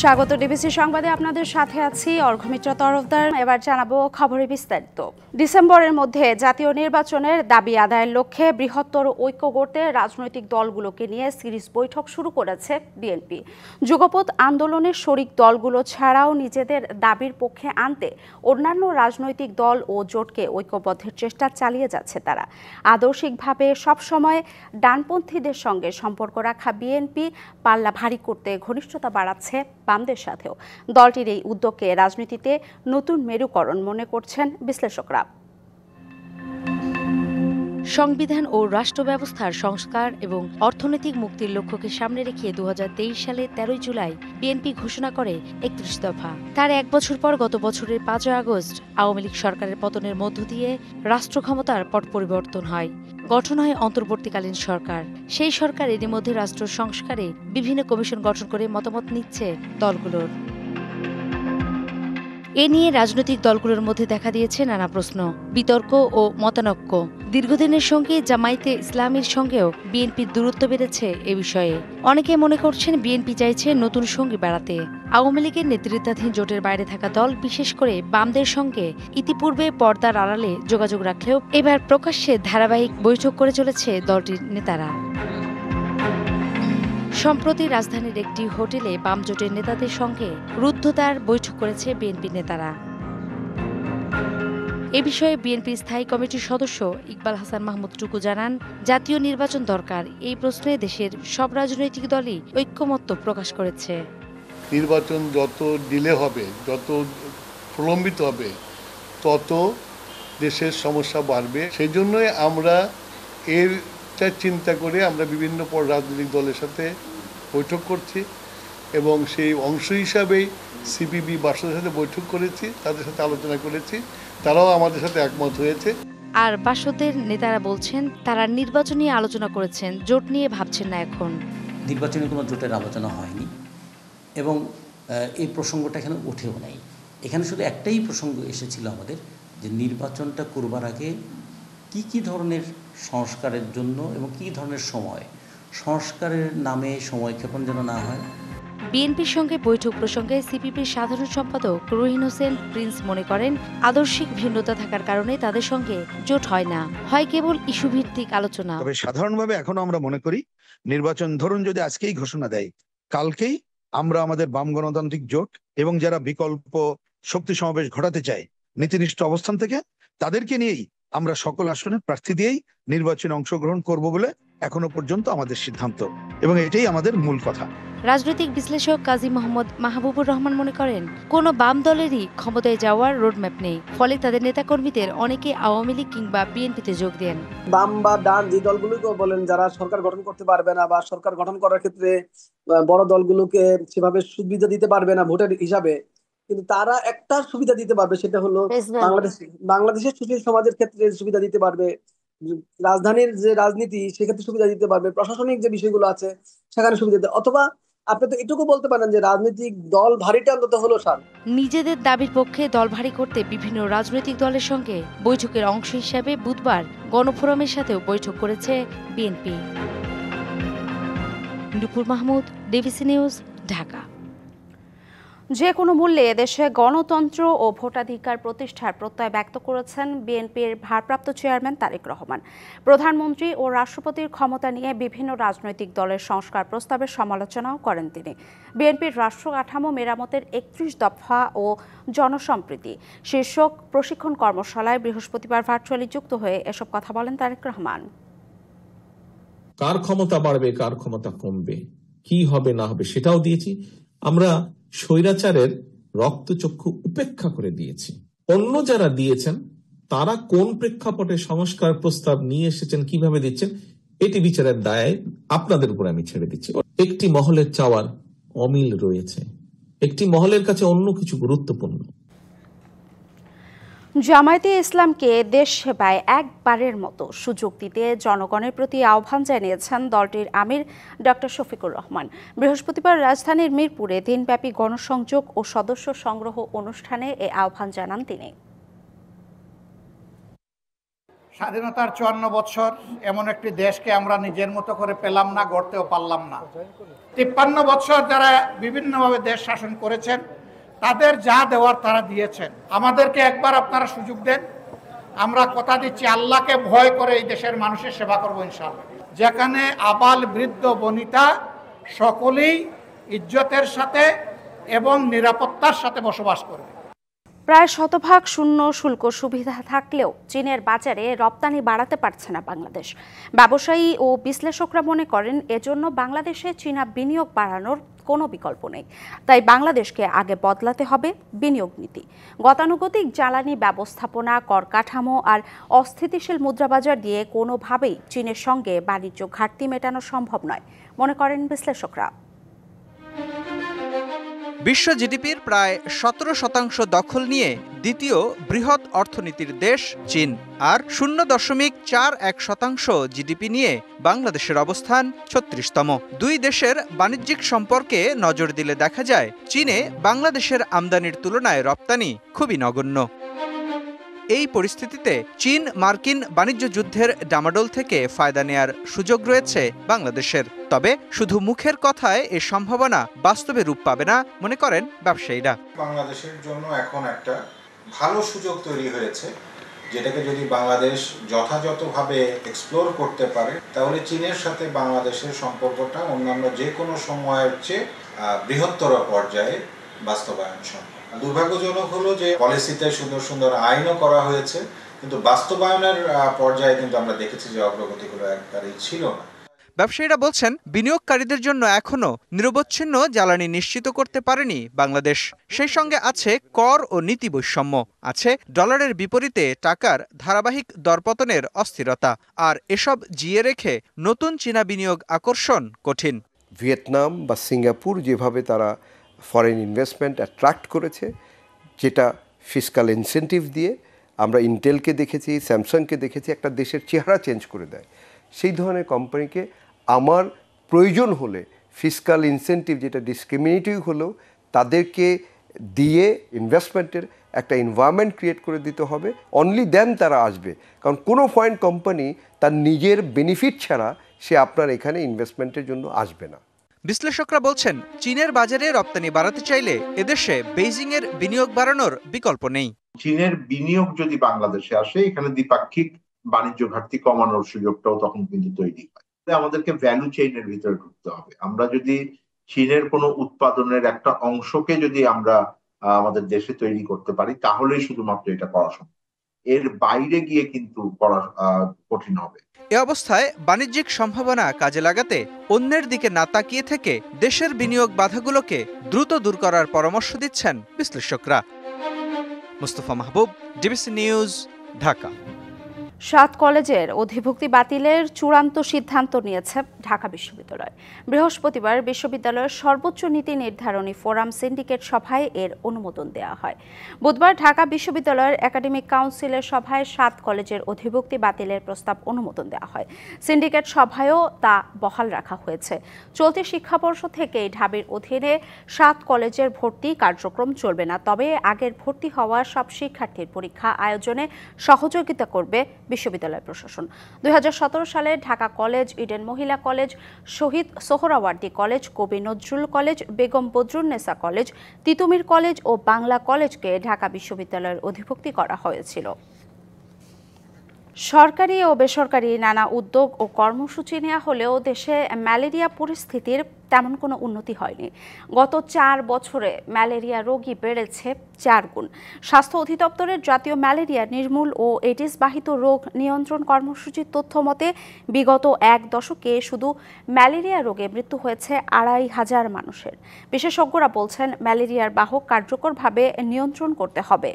স্বাগত ডিবিসি সংবাদে আপনাদের সাথে আছি অর্ঘমিত্র তরফদার। এবার জানাবো খবরে বিস্তারিত। ডিসেম্বরের মধ্যে জাতীয় নির্বাচনের দাবি আদায়ের লক্ষ্যে বৃহত্তর ঐক্য গড়তে রাজনৈতিক দলগুলোকে নিয়ে সিরিজ বৈঠক শুরু করেছে বিএনপি। যুগপৎ আন্দোলনের শরিক দলগুলো ছাড়াও নিজেদের দাবির পক্ষে আনতে অন্যান্য রাজনৈতিক দল ও জোটকে ঐক্যবদ্ধের চেষ্টা চালিয়ে যাচ্ছে তারা। আদর্শিকভাবে সবসময় ডানপন্থীদের সঙ্গে সম্পর্ক রাখা বিএনপি পাল্লা ভারী করতে ঘনিষ্ঠতা বাড়াচ্ছে বামদের সাথেও। দলটির এই উদ্যোগকে রাজনীতিতে নতুন মেরুকরণ মনে করছেন বিশ্লেষকরা। সংবিধান ও রাষ্ট্র ব্যবস্থার সংস্কার এবং অর্থনৈতিক মুক্তির লক্ষ্যকে সামনে রেখে 2023 সালে 13 জুলাই বিএনপি ঘোষণা করে 31 দফা। তার এক বছর পর গত বছরের 5 আগস্ট আওয়ামী লীগ সরকারের পতনের মধ্য দিয়ে রাষ্ট্র ক্ষমতার পট পরিবর্তন হয়। গঠন হয় অন্তর্বর্তীকালীন সরকার। সেই সরকার এরই মধ্যে রাষ্ট্র সংস্কারে বিভিন্ন কমিশন গঠন করে মতামত নিচ্ছে দলগুলোর। এ নিয়ে রাজনৈতিক দলগুলোর মধ্যে দেখা দিয়েছে নানা প্রশ্ন, বিতর্ক ও মতানৈক্য। দীর্ঘদিনের সঙ্গে জামায়াতে ইসলামীর সঙ্গেও বিএনপির দূরত্ব বেড়েছে এ বিষয়ে। অনেকে মনে করছেন বিএনপি চাইছে নতুন সঙ্গী বাড়াতে। আওয়ামী লীগের নেতৃত্বাধীন জোটের বাইরে থাকা দল, বিশেষ করে বামদের সঙ্গে ইতিপূর্বে পর্দার আড়ালে যোগাযোগ রাখলেও এবার প্রকাশ্যে ধারাবাহিক বৈঠক করে চলেছে দলটির নেতারা। সম্প্রতি রাজধানীর একটি হোটেলে বাম জোটের নেতাদের সঙ্গে রুদ্ধদ্বার বৈঠক করেছে বিএনপি নেতারা। এ বিষয়ে বিএনপির স্থায়ী কমিটির সদস্য ইকবাল হাসান মাহমুদ টুকু জানান, জাতীয় নির্বাচন দরকার। এই প্রশ্নে দেশের সব রাজনৈতিক দলই ঐক্যমত্য প্রকাশ করেছে। নির্বাচন যত ডিলে হবে, যত প্রলম্বিত হবে, তত দেশের সমস্যা বাড়বে। সেই জন্যই আমরা এরটা চিন্তা করে আমরা বিভিন্ন রাজনৈতিক দলের সাথে বৈঠক করছি এবং সেই অংশ হিসাবেই সিপিবি বাসদের সাথে বৈঠক করেছি, তাদের সাথে আলোচনা করেছি, তারাও আমাদের সাথে একমত হয়েছে। আর বাসদের নেতারা বলছেন তারা নির্বাচন নিয়ে আলোচনা করেছেন, জোট নিয়ে ভাবছেন না এখন। নির্বাচনে কোনো জোটের আলোচনা হয়নি এবং এই প্রসঙ্গটা এখানে উঠেও নাই। এখানে শুধু একটাই প্রসঙ্গ এসেছিল আমাদের, যে নির্বাচনটা করবার আগে কি ধরনের সংস্কারের জন্য এবং কি ধরনের সময়, সংস্কারের নামে সময়ক্ষেপণ যেন না হয়। বিএনপির সঙ্গে বৈঠক প্রসঙ্গে সিপিপির সাধারণ সম্পাদক রহিন হোসেন প্রিন্স মনে করেন, আদর্শিক ভিন্নতা থাকার কারণে তাদের সঙ্গে জোট হয় না, হয় কেবল ইস্যুভিত্তিক আলোচনা। তবে সাধারণভাবে এখনো আমরা মনে করি নির্বাচন ধরুন যদি আজকেই ঘোষণা দেয়, কালকেই আমরা আমাদের বাম গণতান্ত্রিক জোট এবং যারা বিকল্প শক্তি সমাবেশ ঘটাতে চায় নীতিনিষ্ঠ অবস্থান থেকে, তাদেরকে নিয়েই আমরা সকল আসনে প্রার্থী দিয়েই নির্বাচনে অংশগ্রহণ করব বলে এখনো পর্যন্ত আমাদের সিদ্ধান্ত, এবং এটাই আমাদের মূল কথা। রাজনৈতিক বিশ্লেষক কাজী মোহাম্মদ মাহবুবুর রহমান মনে করেন, কোনো বাম দলেরই ক্ষমতায় যাওয়ার রোডম্যাপ নেই, ফলে তাদের নেতাকর্মীদের অনেকে আওয়ামী লীগ কিংবা বিএনপিতে যোগ দেন। বাম বা ডান যে দলগুলোকে বলেন যারা সরকার গঠন করতে পারবে না বা সরকার গঠন করার ক্ষেত্রে বড় দলগুলোকে সেভাবে সুবিধা দিতে পারবে না ভোটের হিসাবে, কিন্তু তারা একটা সুবিধা দিতে পারবে, সেটা হলো বাংলাদেশের সুশীল সমাজের ক্ষেত্রে সুবিধা দিতে পারবে, রাজধানীর যে রাজনীতি সেক্ষেত্রে সুবিধা দিতে পারবে, প্রশাসনিক যে বিষয়গুলো আছে সেখানে সুবিধা দিতে, অথবা আপনি তো এটুকু বলতে পারেন যে রাজনৈতিক দল ভারীটা অন্তত হলো সার। নিজেদের দাবির পক্ষে দল ভারী করতে বিভিন্ন রাজনৈতিক দলের সঙ্গে বৈঠকের অংশ হিসাবে বুধবার গণফোরামের সাথেও বৈঠক করেছে বিএনপি। নুপুর মাহমুদ, ডিবিসি নিউজ, ঢাকা। যে কোনো মূল্যে এদেশে গণতন্ত্র ও ভোটাধিকার প্রতিষ্ঠার প্রত্যয় ব্যক্ত করেছেন বিএনপির ভারপ্রাপ্ত চেয়ারম্যান তারেক রহমান। প্রধানমন্ত্রী ও রাষ্ট্রপতির ক্ষমতা নিয়ে বিভিন্ন রাজনৈতিক দলের সংস্কার প্রস্তাবের সমালোচনাও করেন তিনি। বিএনপির রাষ্ট্র কাঠামো মেরামতের 31 দফা ও জনসম্প্রীতি শীর্ষক প্রশিক্ষণ কর্মশালায় বৃহস্পতিবার ভার্চুয়ালি যুক্ত হয়ে এসব কথা বলেন তারেক রহমান। কার ক্ষমতা বাড়বে, কার ক্ষমতা কমবে, কি হবে না হবে সেটাও দিয়েছি। আমরা স্বৈরাচারের রক্তচক্ষু উপেক্ষা করে দিয়েছি। অন্য যারা দিয়েছেন তারা কোন প্রেক্ষাপটে সংস্কার প্রস্তাব নিয়ে এসেছেন, কিভাবে দিচ্ছেন, এটি বিচারের দায় আপনাদের উপর আমি ছেড়ে দিচ্ছি। একটি মহলের চাওয়ার অমিল রয়েছে, একটি মহলের কাছে অন্য কিছু গুরুত্বপূর্ণ। জামায়াতে ইসলামকে দেশ সেবায় একবারের মতো সুযোগ দিতে জনগণের প্রতি আহ্বান জানিয়েছেন দলটির আমির ডক্টর শফিকুর রহমান। বৃহস্পতিবার রাজধানীর মিরপুরে দিনব্যাপী গণসংযোগ ও সদস্য সংগ্রহ অনুষ্ঠানে এ আহ্বান জানান তিনি। স্বাধীনতার 54 বছর এমন একটি দেশকে আমরা নিজের মতো করে পেলাম না, গড়তেও পারলাম না। 53 বছর যারা বিভিন্নভাবে দেশ শাসন করেছেন তাদের যা দেওয়ার তারা দিয়েছেন। আমাদেরকে একবার আপনারা সুযোগ দেন, আমরা কথা দিচ্ছি আল্লাহকে ভয় করে এই দেশের মানুষের সেবা করবো ইনশাআল্লাহ। যেখানে আবাল বৃদ্ধ বনিতা সকলেই ইজ্জতের সাথে এবং নিরাপত্তার সাথে বসবাস করবে। প্রায় শতভাগ শূন্য শুল্ক সুবিধা থাকলেও চীনের বাজারে রপ্তানি বাড়াতে পারছে না বাংলাদেশ। ব্যবসায়ী ও বিশ্লেষকরা মনে করেন এজন্য বাংলাদেশে চীনা বিনিয়োগ বাড়ানোর কোনো বিকল্প নেই। তাই বাংলাদেশকে আগে বদলাতে হবে বিনিয়োগ নীতি। গতানুগতিক জ্বালানি ব্যবস্থাপনা, কর কাঠামো আর অস্থিতিশীল মুদ্রাবাজার দিয়ে কোনোভাবেই চীনের সঙ্গে বাণিজ্য ঘাটতি মেটানো সম্ভব নয়, মনে করেন বিশ্লেষকরা। বিশ্ব জিডিপির প্রায় 17% দখল নিয়ে দ্বিতীয় বৃহৎ অর্থনীতির দেশ চীন, আর 0.41% জিডিপি নিয়ে বাংলাদেশের অবস্থান 36তম। দুই দেশের বাণিজ্যিক সম্পর্কে নজর দিলে দেখা যায় চীনে বাংলাদেশের আমদানির তুলনায় রপ্তানি খুবই নগণ্য। এই পরিস্থিতিতে চীন মার্কিন বাণিজ্য যুদ্ধের ডামাডোল থেকে ফায়দা নেয়ার সুযোগ রয়েছে বাংলাদেশের। তবে শুধু মুখের কথায় এ সম্ভাবনা বাস্তবে রূপ পাবে না, মনে করেন ব্যবসায়ীরা। বাংলাদেশের জন্য এখন একটা ভালো সুযোগ তৈরি হয়েছে, যেটাকে যদি বাংলাদেশ যথাযথভাবে এক্সপ্লোর করতে পারে তাহলে চীনের সাথে বাংলাদেশের সম্পর্কটা অন্যান্য যে কোনো সময়ের চেয়ে বৃহত্তর পর্যায়ে বাস্তবায়ন সম্ভব। দুর্ভাগ্যজনক হলো যে পলিসিতে সুন্দর সুন্দর আইনও করা হয়েছে, কিন্তু বাস্তবায়নের পর্যায়ে কিন্তু আমরা দেখেছি যে অগ্রগতিগুলো একবারেই ছিল না। ব্যবসায়ীরা বলছেন বিনিয়োগকারীদের জন্য এখনো নিরবচ্ছিন্ন জ্বালানি নিশ্চিত করতে পারেনি বাংলাদেশ। সেই সঙ্গে আছে কর ও নীতি বৈষম্য, আছে ডলারের বিপরীতে টাকার ধারাবাহিক দরপতনের অস্থিরতা, আর এসব জিয়ে রেখে নতুন চীনা বিনিয়োগ আকর্ষণ কঠিন। ভিয়েতনাম বা সিঙ্গাপুর যেভাবে তারা ফরেন ইনভেস্টমেন্ট অ্যাট্রাক্ট করেছে, যেটা ফিসকাল ইনসেন্টিভ দিয়ে, আমরা ইন্টেলকে দেখেছি, স্যামসাংকে দেখেছি, একটা দেশের চেহারা চেঞ্জ করে দেয়। সেই ধরনের কোম্পানিকে আমার প্রয়োজন হলে ফিসকাল ইনসেন্টিভ, যেটা ডিসক্রিমিনেটিভ হলেও তাদেরকে দিয়ে ইনভেস্টমেন্টের একটা এনভায়রনমেন্ট ক্রিয়েট করে দিতে হবে। অনলি দেন তারা আসবে, কারণ কোনো ফরেন কোম্পানি তার নিজের বেনিফিট ছাড়া সে আপনার এখানে ইনভেস্টমেন্টের জন্য আসবে না। বিশ্লেষকরা বলছেন চীনের বাজারে রপ্তানি বাড়াতে চাইলে এদেশে বেইজিংয়ের বিনিয়োগ বাড়ানোর বিকল্প নেই। চীনের বিনিয়োগ যদি বাংলাদেশে আসে, এখানে দ্বিপাক্ষিক বাণিজ্য ঘাটতি কমানোর সুযোগটাও তখন কিন্তু তৈরি হয়। আমাদেরকে ভ্যালু চেইনের ভিতরে ঢুকতে হবে। আমরা যদি চীনের কোনো উৎপাদনের একটা অংশকে যদি আমরা আমাদের দেশে তৈরি করতে পারি, তাহলেই শুধুমাত্র এটা করা সম্ভব। এর বাইরে গিয়ে কিন্তু করা কঠিন হবে। এ অবস্থায় বাণিজ্যিক সম্ভাবনা কাজে লাগাতে অন্যের দিকে না তাকিয়ে থেকে দেশের বিনিয়োগ বাধাগুলোকে দ্রুত দূর করার পরামর্শ দিচ্ছেন বিশ্লেষকরা। মুস্তফা মাহবুব, ডিবিসি নিউজ, ঢাকা। 7 কলেজের অধিভুক্তি বাতিলের চূড়ান্ত সিদ্ধান্ত নিয়েছে ঢাকা বিশ্ববিদ্যালয়। বৃহস্পতিবার বিশ্ববিদ্যালয়ের সর্বোচ্চ নীতি নির্ধারণী ফোরাম সিন্ডিকেট সভায় এর অনুমোদন দেওয়া হয়। বুধবার ঢাকা বিশ্ববিদ্যালয়ের একাডেমিক কাউন্সিলের সভায় 7 কলেজের অধিভুক্তি বাতিলের প্রস্তাব অনুমোদন দেওয়া হয়। সিন্ডিকেট সভায়ও তা বহাল রাখা হয়েছে। চলতি শিক্ষাবর্ষ থেকেই ঢাবির অধীনে 7 কলেজের ভর্তি কার্যক্রম চলবে না, তবে আগের ভর্তি হওয়া সব শিক্ষার্থীর পরীক্ষা আয়োজনে সহযোগিতা করবে বিশ্ববিদ্যালয় প্রশাসন। 2017 সালে Dhaka college, Eden Mohila college, Shaheed Suhrawardy college, Kabi Nazrul college, Begum Badrunnesa college, Titumir college ও বাংলা কলেজকে ঢাকা বিশ্ববিদ্যালয়ের অধিভুক্তি করা হয়েছিল। সরকারি ও বেসরকারি নানা উদ্যোগ ও কর্মসূচি নেওয়া হলেও দেশে ম্যালেরিয়া পরিস্থিতির তেমন কোনো উন্নতি হয়নি। গত 4 বছরে ম্যালেরিয়া রোগী বেড়েছে 4 গুণ। স্বাস্থ্য অধিদপ্তরের জাতীয় ম্যালেরিয়া নির্মূল ও এডিস বাহিত রোগ নিয়ন্ত্রণ কর্মসূচির তথ্য মতে বিগত 1 দশকে শুধু ম্যালেরিয়া রোগে মৃত্যু হয়েছে 2500 মানুষের। বিশেষজ্ঞরা বলছেন ম্যালেরিয়ার বাহক কার্যকরভাবে নিয়ন্ত্রণ করতে হবে।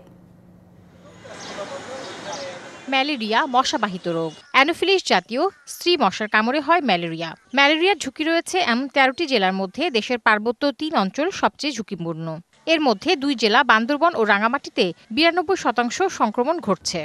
ম্যালেরিয়া মশাবাহিত রোগ। অ্যানোফিলিস জাতীয় স্ত্রী মশার কামড়ে হয় ম্যালেরিয়া। ম্যালেরিয়ার ঝুঁকি রয়েছে এমন 13টি জেলার মধ্যে দেশের পার্বত্য 3 অঞ্চল সবচেয়ে ঝুঁকিপূর্ণ। এর মধ্যে 2 জেলা বান্দরবন ও রাঙামাটিতে 92% সংক্রমণ ঘটছে।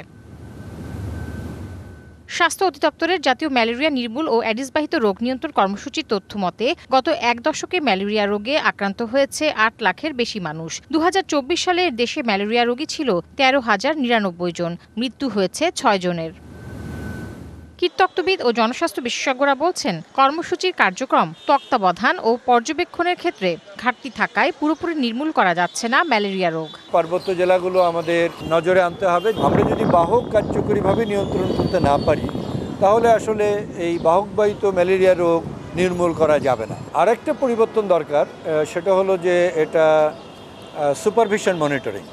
স্বাস্থ্য অধিদপ্তরের জাতীয় ম্যালেরিয়া নির্মূল ও এডিসবাহিত রোগ নিয়ন্ত্রণ কর্মসূচির তথ্য মতে গত 1 দশকে ম্যালেরিয়া রোগে আক্রান্ত হয়েছে 8 লাখের বেশি মানুষ। 2024 সালে দেশে ম্যালেরিয়া রোগী ছিল 13,099 জন, মৃত্যু হয়েছে 6 জনের। কীটতত্ত্ববিদ ও জনস্বাস্থ্য বিশেষজ্ঞরা বলছেন, কর্মসূচির কার্যক্রম, তত্ত্বাবধান ও পর্যবেক্ষণের ক্ষেত্রে ঘাটতি থাকায় পুরোপুরি নির্মূল করা যাচ্ছে না ম্যালেরিয়া রোগ। পার্বত্য জেলাগুলো আমাদের নজরে আনতে হবে। আমরা যদি বাহক কার্যকরীভাবে নিয়ন্ত্রণ করতে না পারি, তাহলে আসলে এই বাহকবাহিত ম্যালেরিয়া রোগ নির্মূল করা যাবে না। আরেকটা পরিবর্তন দরকার, সেটা হলো যে এটা সুপারভিশন মনিটরিং।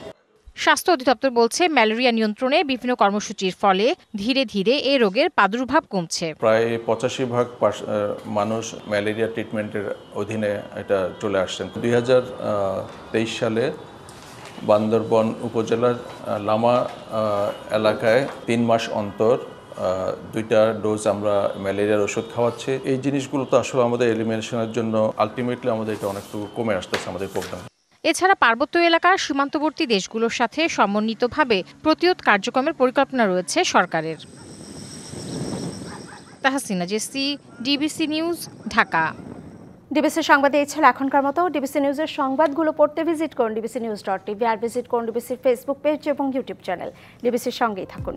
স্বাস্থ্য অধিদপ্তর বলছে, ম্যালেরিয়া নিয়ন্ত্রণে বিভিন্ন কর্মসূচির ফলে ধীরে ধীরে এই রোগের প্রাদুর্ভাব কমছে। প্রায় 85% মানুষ ম্যালেরিয়া ট্রিটমেন্টের অধীনে এটা চলে আসছেন। 2023 সালে বান্দরবন উপজেলার লামা এলাকায় 3 মাস অন্তর 2টা ডোজ আমরা ম্যালেরিয়ার ওষুধ খাওয়াচ্ছি। এই জিনিসগুলো তো আসলে আমাদের এলিমিনেশনের জন্য আলটিমেটলি আমাদের এটা অনেকটুকু কমে আসতেছে আমাদের প্রোগ্রাম। এছাড়া পার্বত্য এলাকার সীমান্তবর্তী দেশগুলোর সাথে সমন্বিতভাবে প্রতিরোধ কার্যক্রমের পরিকল্পনা রয়েছে সরকারের। Tahsina Jessy, DBC news, Dhaka. DBC সংবাদে এই ছিল এখনকার মতো। ডিবিসি নিউজের সংবাদগুলো পড়তে ভিজিট করুন dbcnews.tv আর ভিজিট করুন ডিবিসির ফেসবুক পেজ এবং ইউটিউব চ্যানেল। ডিবিসির সঙ্গেই থাকুন।